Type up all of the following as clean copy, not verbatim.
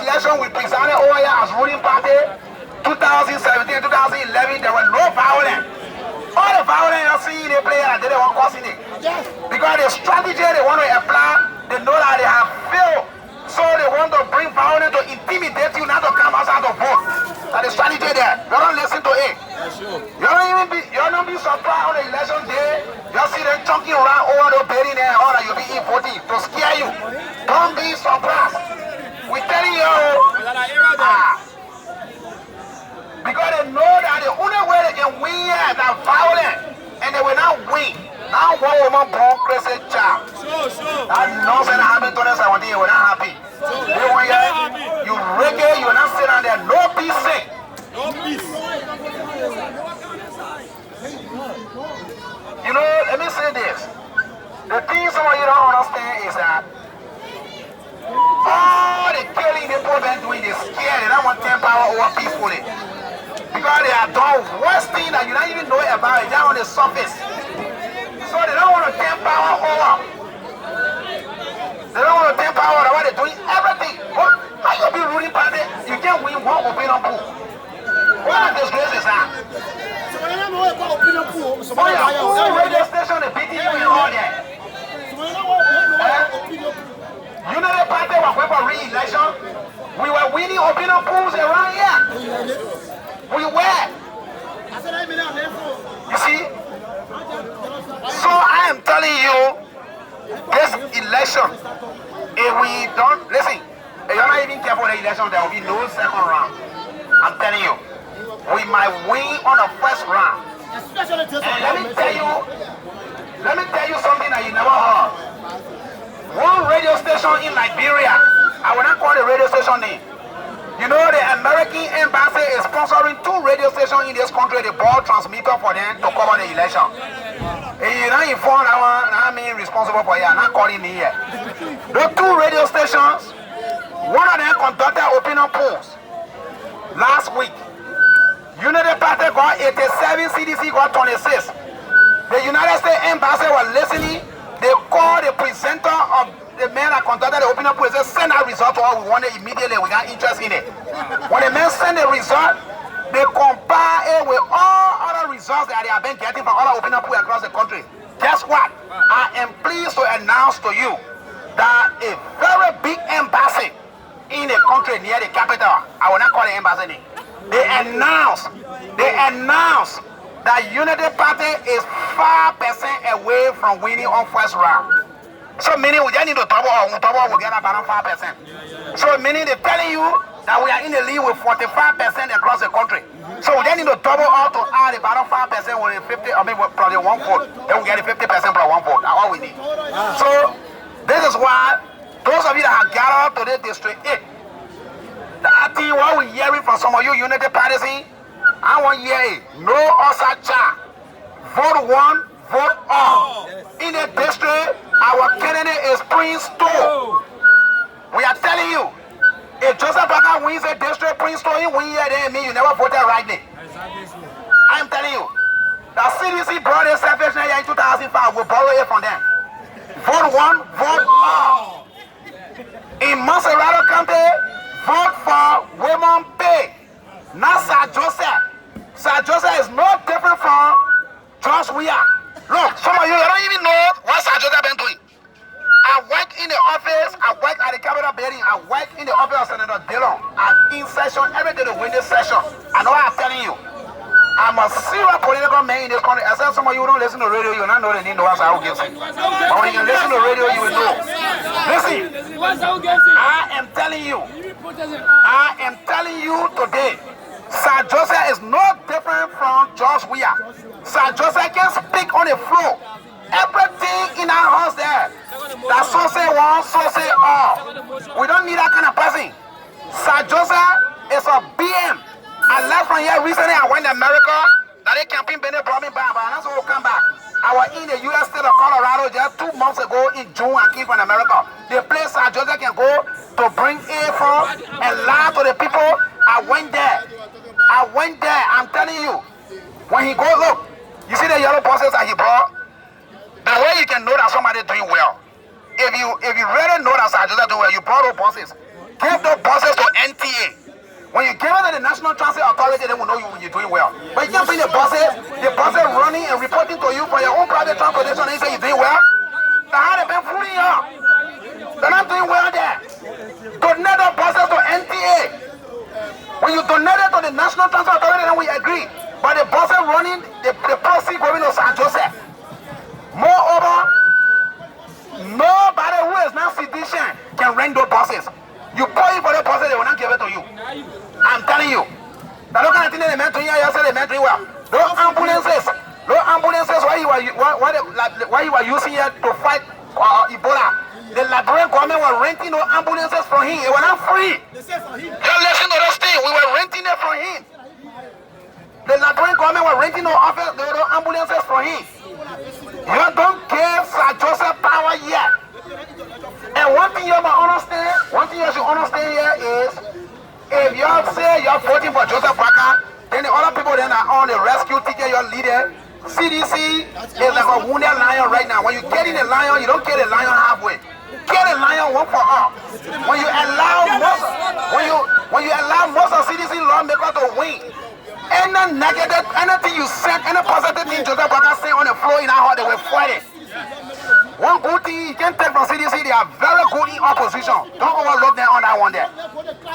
election we presented over here as ruling party, 2017, 2011, there was no violence. All the violence you're seeing they play, they don't want causing it. Because the strategy they want to apply, they know that they have failed. So they want to bring violence to intimidate you, not to come outside to vote. That's the strategy there. You don't listen to it. You don't be surprised on the election day. You see them chunking around over the building there, or that you'll be in voting to scare you. Don't be surprised. We're telling you. Because they know that the only way they can win is that violence, and they will not win. Now one woman born crazy child. That nonsense happened to them 17, you were not happy. They want you reggae, you will not sit down there, no peace say. No peace. You know, let me say this. The thing some of you don't understand is that all the killing people been doing, they scared, they don't want to take power over peacefully. Because they are done worse thing that you don't even know about it, down on the surface. So they don't want to take power over. They don't want to take power over, they're doing everything. How you be ruling party? You can't win one opinion pool. What a disgrace is that? Oh yeah, who radio station is beating you in all that? Unity Party was going for re-election. We were winning opinion pools around here. We were. You see? So I am telling you, this election, if we don't, listen, if you're not even careful with the election, there will be no second round. I'm telling you, we might win on the first round. And let me tell you something that you never heard. One radio station in Liberia, I will not call the radio station name. You know the American embassy is sponsoring 2 radio stations in this country. They bought transmitter for them to cover the election. And you don't inform that one, I mean responsible for it. I'm not calling me here. The 2 radio stations, one of them conducted opinion polls last week. United Party got 87, CDC got 26. The United States embassy was listening. They called the presenter of the man that conducted the opinion poll. They said, send that result to us. We want it immediately. We got interest in it. When the man sent the result, they compare it with all other results that they have been getting from other opinion polls across the country. Guess what? I am pleased to announce to you that a very big embassy in a country near the capital, I will not call the embassy name, they announced that Unity Party is 5% away from winning on first round. So meaning we just need to double we get about 5%. So meaning they're telling you that we are in the lead with 45% across the country. So we just need to double out to add about 5% with 50, I mean with probably 1 vote. Then we get 50% plus 1 vote. That's all we need. So this is why those of you that have gathered to this district 8, I think what we're hearing from some of you Unity parties, I want to hear it. No Osacha. Vote 1, vote all. In the district, our candidate is Prince 2. We are telling you, if Joseph Parker wins a district, Prince 2, you win here, then mean you never voted rightly. I am telling you, the CDC brought a self-election here in 2005. We borrow it from them. Vote 1, vote all. In Monrovia County, vote for women pay. Not Sir Joseph. Sir Joseph is no different from George Weah. Look, some of you don't even know what Sir Joseph been doing. I work in the office, I work at the Capitol building, I work in the office of Senator Dillon. I'm in session every day to win this session. I know what I'm telling you. I'm a serious political man in this country. Except some of you don't listen to radio, you will not know the name of Zowie Gibson. But when you can listen to radio, you will know. Listen, I am telling you today, Sir Joseph is no different from George Weah. Sir Joseph can speak on the floor. Everything in our house there. That so say one, so say all. We don't need that kind of person. Sir Joseph is a BM. I left from here recently. I went to America. That they campaign Benny brought me back, but I'm not supposed to come back. I was in the U.S. state of Colorado just 2 months ago in June. I came from America. The place Sir Joseph can go to bring aid from and lie to the people. I went there. I'm telling you. When he goes, look, you see the yellow buses that he brought? The way you can know that somebody doing well. If you really know that Sir Joseph doing well, you brought those buses. Give those buses to NTA. When you give it to the National Transit Authority, they will know you're doing well. But you can't bring the buses running and reporting to you for your own private transportation and you say you're doing well. Now how they been fooling you? They're not doing well there. Donate the buses to NTA. When you donate it to the National Transit Authority, then we agree. But the buses running, the proceeds going to San Joseph. Moreover, nobody who is not citizen can rent those buses. You pay for the buses, they will not give it to you. I'm telling you. Now look at the thing they meant to you, you said they meant to you well. Those ambulances, why you were using it to fight Ebola. The Liberian government were renting those ambulances from him. It was not free. Just listen to this thing. We were renting it from him. The Liberian government were renting those ambulances from him. You don't give Sir Joseph power yet. And one thing you should understand here is, if you say you're voting for Joseph Baka, then the other people then are on the rescue ticket, your leader. CDC is like a wounded lion right now. When you get in the lion, you don't get the lion halfway. Get the lion one for all. When you allow most of CDC lawmakers to win, any negative, anything you said, any positive thing Joseph Baka say on the floor in our heart, they will fight it. One good thing you can take from CDC, they are very good in opposition. Don't overlook them on that one there.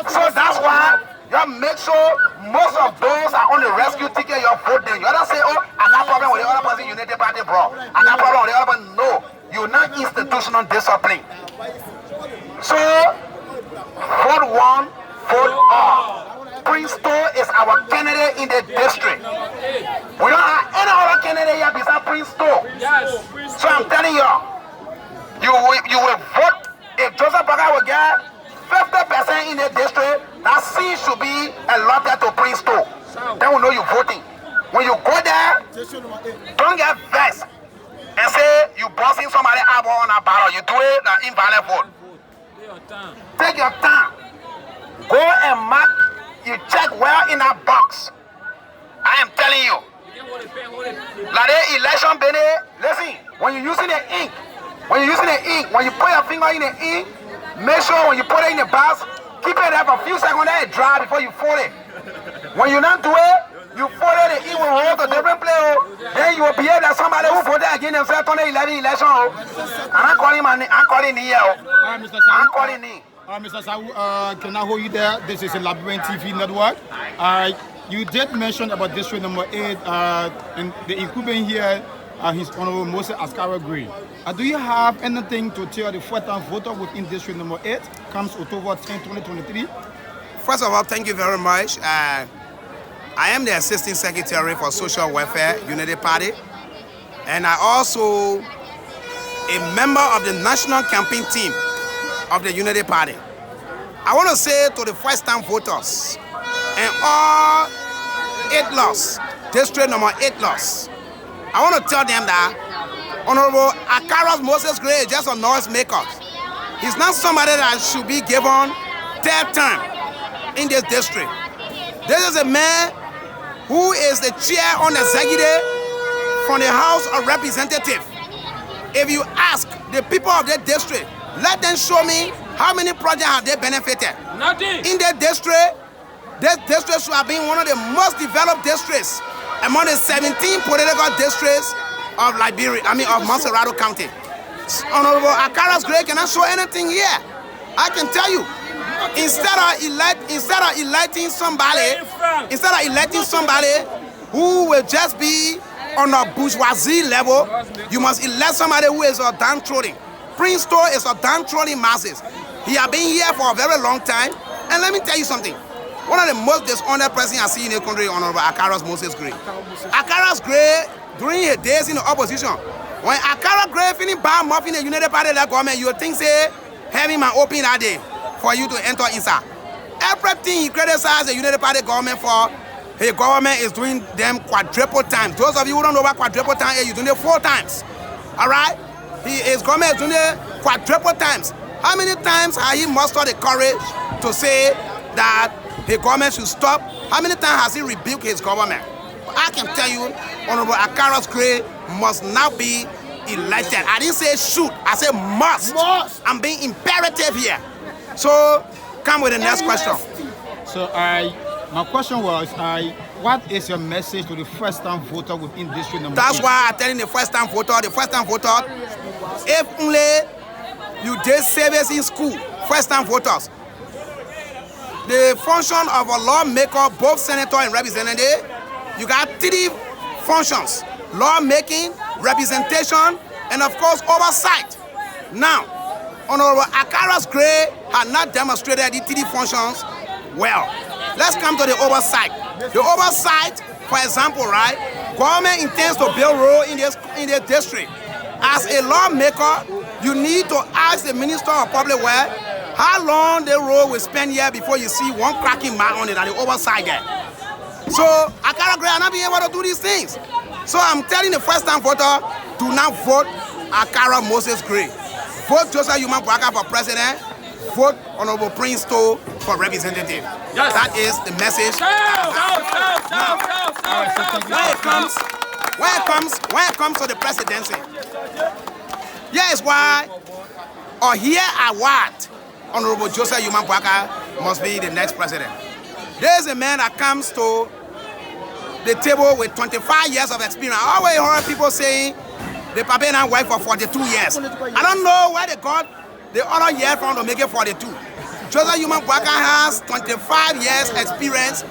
So that's why you make sure most of those are on the rescue ticket, you vote them. You don't say, oh, I got problem with the other person, Unity Party, bro. I got problem with the other person. No, you're not institutional discipline. So, vote one, vote all. Prince Store is our candidate in the district. We don't have any other candidate here besides Prince Store. So I'm telling you, you will vote. If Joseph Baka will get 50% in the district, that seat should be allotted to Prince Store. Then we know you're voting. When you go there, don't get vexed and say you bossing somebody up on a ballot. You do it, an invalid vote. Take your time. Go and mark. You check well in that box. I am telling you. Like the election, Benny, listen, when you're using the ink, when you put your finger in the ink, make sure when you put it in the box, keep it there for a few seconds, let it dry before you fold it. When you don't do it, you fold it, the ink will roll to different place, then you will be able to somebody who voted against themselves on the 11 election. And I'm calling here. I'm calling in. Mr. Zowie, can I hold you there? This is a Liberian TV network. You did mention about district number 8 and the incumbent here, His Honorable Moses Askara Gray. Do you have anything to tell the first-time voter within district number 8 comes October 10, 2023? First of all, thank you very much. I am the Assistant Secretary for Social Welfare Unity Party, and I also a member of the national campaign team of the Unity Party. I want to say to the first-time voters and all 8 lots, district number 8 lots, I want to tell them that Honorable Akaros Moses Gray is just a noise maker. He's not somebody that should be given 3rd term in this district. This is a man who is the chair on the executive from the House of Representatives. If you ask the people of that district, let them show me how many projects have they benefited. Nothing. In their district, this district should have been one of the most developed districts among the 17 political districts of Liberia, of Monrovia County. Honorable Akaros Gray cannot show anything here. I can tell you, instead of electing somebody who will just be on a bourgeoisie level, you must elect somebody who is a downtrodden. Prince Store is a downtrodden masses. He has been here for a very long time. And let me tell you something. One of the most dishonored persons I see in the country, Honorable Akaros Moses Gray. Akaros Gray, during his days in the opposition, when Akaros Gray finished bad mouth in the United Party government, you would think, say, heaven might open that day for you to enter inside. Everything he criticized the United Party government for, his government is doing them quadruple times. Those of you who don't know what quadruple time is, you're doing it 4 times. All right? His government is doing it quadruple times. How many times has he mustered the courage to say that his government should stop? How many times has he rebuked his government? I can tell you, Honorable Akaros Gray must now be elected. I didn't say should, I said must. I'm being imperative here. So come with the next question. So my question was, what is your message to the first-time voter within district number 8? That's why I'm telling the first-time voter, if only you did service in school, first-time voters, the function of a lawmaker, both senator and representative, you got 3 functions: lawmaking, representation, and of course oversight. Now, Honorable Akara's grade had not demonstrated the 3 functions well. Let's come to the oversight. The oversight, for example, right? Government intends to build road in the district. As a lawmaker, you need to ask the Minister of Public Works how long the road will spend here before you see one cracking mark on it and the oversight there. So Akara grade are not being able to do these things. So I'm telling the first-time voter, do not vote Akara Moses Gray. Vote Joseph Yuma Bwaka for president. Vote Honorable Prince To for representative. Yes. That is the message. When it comes to the presidency, here is why, or here are what Honorable Joseph Yuma Bwaka must be the next president. There is a man that comes to the table with 25 years of experience. I always heard people saying the papa and wife for 42 years. I don't know where they got the other year from to make it 42. Joseph Yuma Bwaka has 25 years experience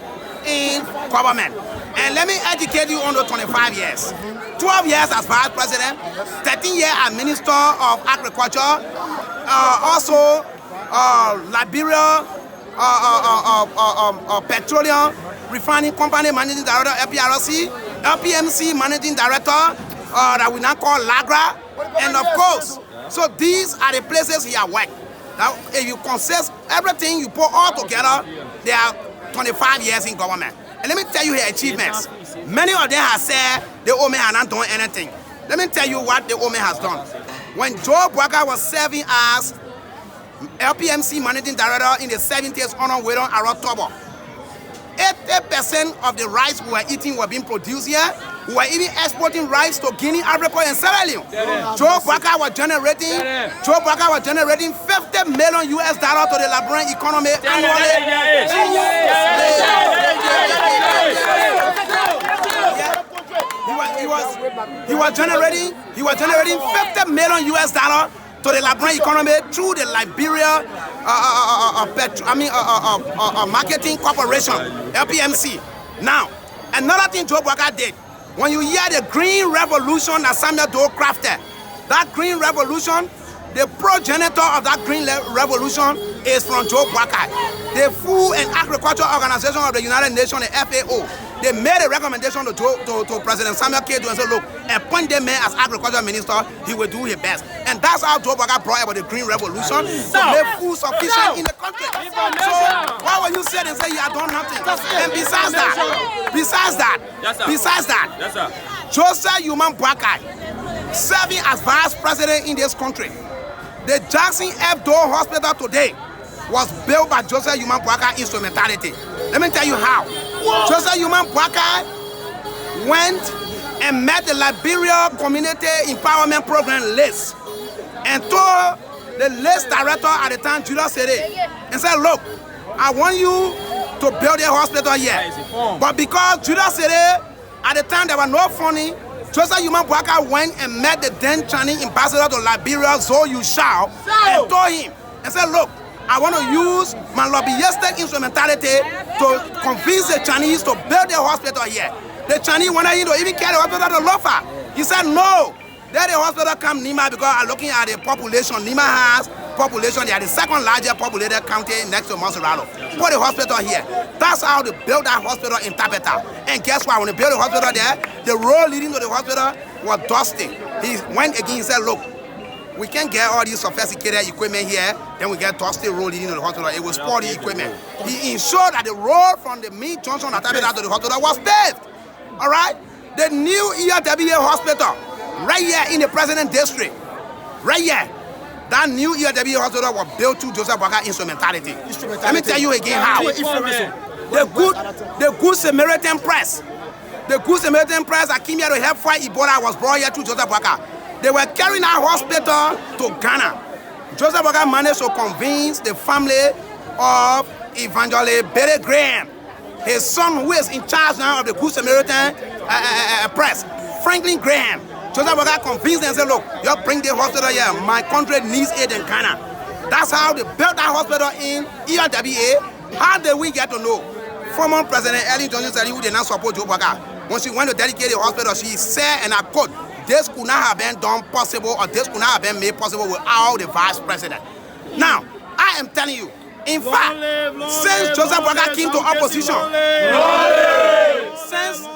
in government. And let me educate you on the 25 years. 12 years as vice president, 13 years as minister of agriculture, also Liberia petroleum refining company managing director, LPMC managing director, that we now call LAGRA, and of course, so these are the places he has worked. Now, if you consist everything, you put all together, they are 25 years in government. And let me tell you his achievements. Many of them have said the old man has not done anything. Let me tell you what the old man has done. When Joe Bwaka was serving as LPMC managing director in the 70s on Wedon around Tobo, 80% of the rice we were eating were being produced here. We were even exporting rice to Guinea, Africa, and Sierra Leone. Joe Bwaka was generating $50 million US to the Liberian economy annually. He was generating $50 million US to the Liberian economy through the Liberia Marketing Corporation, LPMC. Now, another thing Joe Bwaka did, when you hear the Green Revolution that Samuel Doe crafted, that Green Revolution, the progenitor of that Green Revolution is from Joe Bwaka. The Food and Agriculture Organization of the United Nations, the FAO, they made a recommendation to President Samuel K. and said, look, appoint the man as agriculture minister, he will do his best. And that's how Joe Bwaka brought about the Green Revolution to make food sufficient in the country. So why would you sit and say you have done nothing? And besides that, Joseph Yuma Bwaka, serving as vice president in this country, the Jackson F. Doe Hospital today was built by Joseph Yuma Bwaka instrumentality. Let me tell you how. Joseph Yuma Bwaka went and met the Liberia Community Empowerment Program list and told the list director at the time, Julius Sede, and said, look, I want you to build a hospital here. But because Julius Sede, at the time there was no funding, Joseph Yuma Bwaka went and met the then Chinese ambassador to Liberia, Zowie, and told him, and said, look, I want to use my lobbyistic instrumentality to convince the Chinese to build a hospital here. The Chinese wanted him to even carry the hospital to Lofa. He said, no, let the hospital come Nima because I'm looking at the population. Nima has population. They are the second largest populated county next to Monrovia. Put the hospital here. That's how they built that hospital in Tapeta. And guess what? When they built the hospital there, the road leading to the hospital was dusty. He went again, he said, look, we can't get all these sophisticated equipment here, then we get dusty road leading to the hospital. It was sporty equipment. He ensured that the road from the main junction of Tapeta to the hospital was paved. All right? The new ERWA hospital, right here in the President District, right here, that new ERWA hospital was built to Joseph Bwaka instrumentality. Let me tell you again how. The Good Samaritan Press. The Good Samaritan Press that came here to help fight Ebola was brought here to Joseph Bwaka. They were carrying our hospital to Ghana. Joseph Bwaka managed to convince the family of Evangelist Billy Graham. His son, who is in charge now of the Good Samaritan Press, Franklin Graham. Joseph Boakai convinced them and said, look, you bring the hospital here. My country needs aid in Ghana. That's how they built that hospital in ERWA. How did we get to know? Former President Ellen Johnson said, who did not support Joe Boakai. When she went to dedicate the hospital, she said, and I quote, this could not have been done possible, or this could not have been made possible without the vice president. Now, I am telling you, in fact, since Joseph Boakai came to opposition, since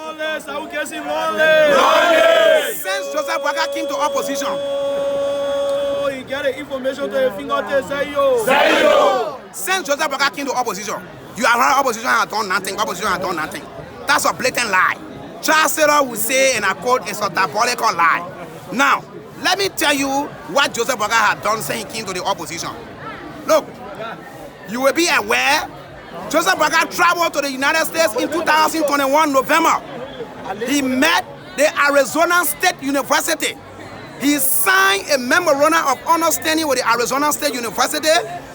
Joseph Boakai came to opposition, you get the information to your fingertips, say yo. Since Joseph Boakai came to opposition, you have heard opposition has done nothing, opposition has done nothing. That's a blatant lie. Charles Taylor would say, and I quote, it's a diabolical lie. Now, let me tell you what Joseph Boakai had done since he came to the opposition. Look, you will be aware, Joseph Boakai traveled to the United States in 2021 November. He met the Arizona State University. He signed a memorandum of understanding with the Arizona State University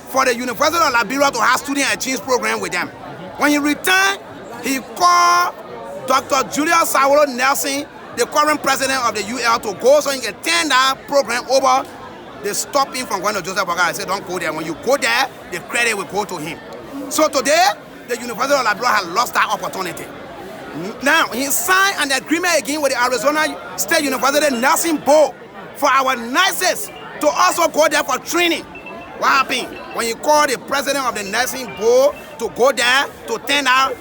for the University of Liberia to have student exchange program with them. When he returned, he called Dr. Julius Sawolo Nelson, the current president of the UL, to go so he can turn that program over. They stopped him from going to Joseph Boakai. I said, don't go there. When you go there, the credit will go to him. So today, the University of Liberia has lost that opportunity. Now, he signed an agreement again with the Arizona State University Nelson Bowl for our nurses to also go there for training. What happened? When you call the president of the Nelson Bowl to go there to turn that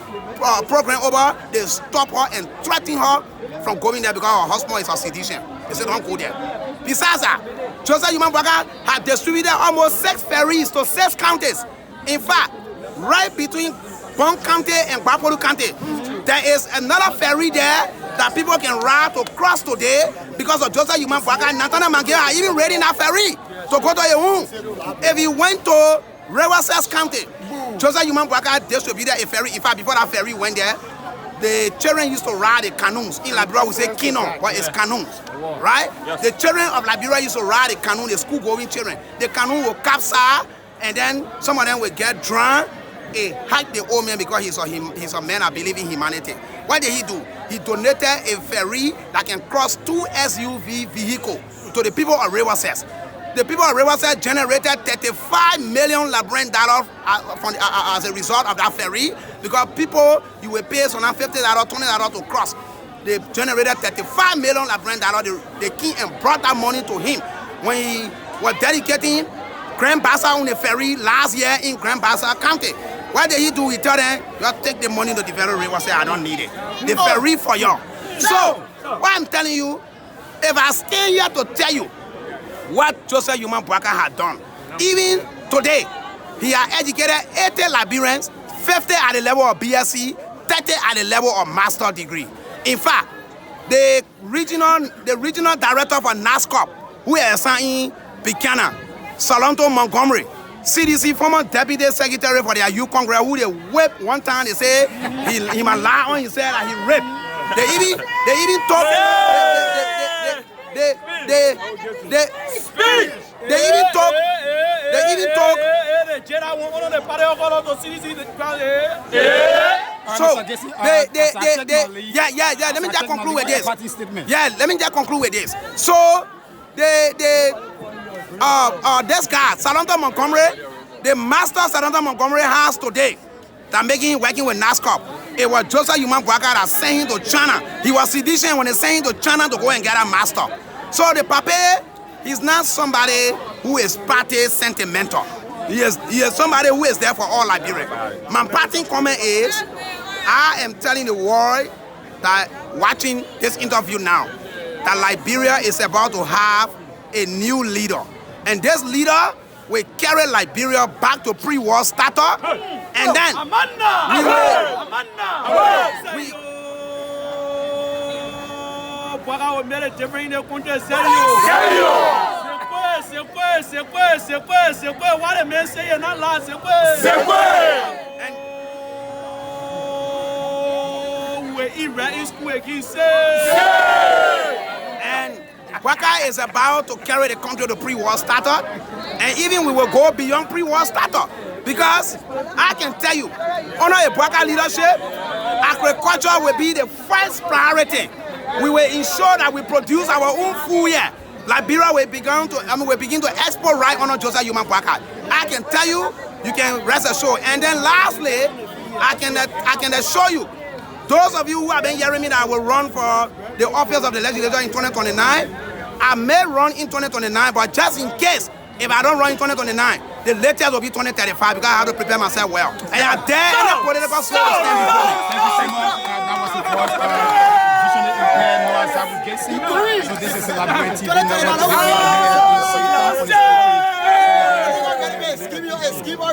program over, they stop her and threaten her from going there because her husband is a sedition. They said, don't go there. Besides that, Joseph Boakai had distributed almost 6 ferries to 6 counties. In fact, right between Bon County and Bapolu County, there is another ferry there that people can ride to cross today because of Joseph Boakai. Nathaniel Mangiel are even raiding that ferry to go to Yehu. If you went to Riverside County, Joseph Boakai distributed a ferry. In fact, before that ferry went there, the children used to ride the canoes. In Liberia, we say kino, but it's canoes, right? Yes. The children of Liberia used to ride the canoe, the school-going children. The canoe will capsize, and then some of them will get drowned. He hiked the old man because he's a man that believes in humanity. What did he do? He donated a ferry that can cross 2 SUV vehicles to the people of Riverside. The people of Riverside generated $35 million Liberian dollars as a result of that ferry because people, you will pay some $50, $20 to cross. They generated $35 million Liberian dollars. The king and brought that money to him when he was dedicating Grand Bassa on the ferry last year in Grand Bassa County. What did he do? He told them, you take the money to the ferry. Riverside, I don't need it. The ferry for y'all. So, what I'm telling you, if I stay here to tell you what Joseph Boakai had done, even today, he has educated 80 Liberians, 50 at the level of BSc, 30 at the level of master's degree. In fact, the regional director for NASCOP, who is assigned Buchanan, Salonto Montgomery, CDC former deputy secretary for the youth congress, who they whipped one time. They say he might lie on himself that he raped. They even talk. They even talk. So let me just conclude with this. Let me just conclude with this. So this guy, Salonto Montgomery, the master Salonto Montgomery has today, that making him working with NASCOP. It was Joseph Boakai that sent him to China. He was sedition when they sent him to China to go and get a master. So the papa, he's not somebody who is party sentimental. He is somebody who is there for all Liberia. My parting comment is, I am telling the world that watching this interview now, that Liberia is about to have a new leader. And this leader will carry Liberia back to pre-war status. And then Boakai is about to carry the country to pre-war status, and even we will go beyond pre-war status. Because I can tell you, under Ibuaka leadership, agriculture will be the first priority. We will ensure that we produce our own food here. Liberia will begin to export right under Joseph Human Packard. I can tell you, you can rest assured. And then lastly, I can assure you, those of you who have been hearing me that I will run for the office of the legislature in 2029, I may run in 2029, but just in case, if I don't run in 2029, the latest will be 2035 because I have to prepare myself well. And I dare any political soul to stand before me. Thank you so much. That was the first visionary impaired Gibson. So this is a Liberia TV network.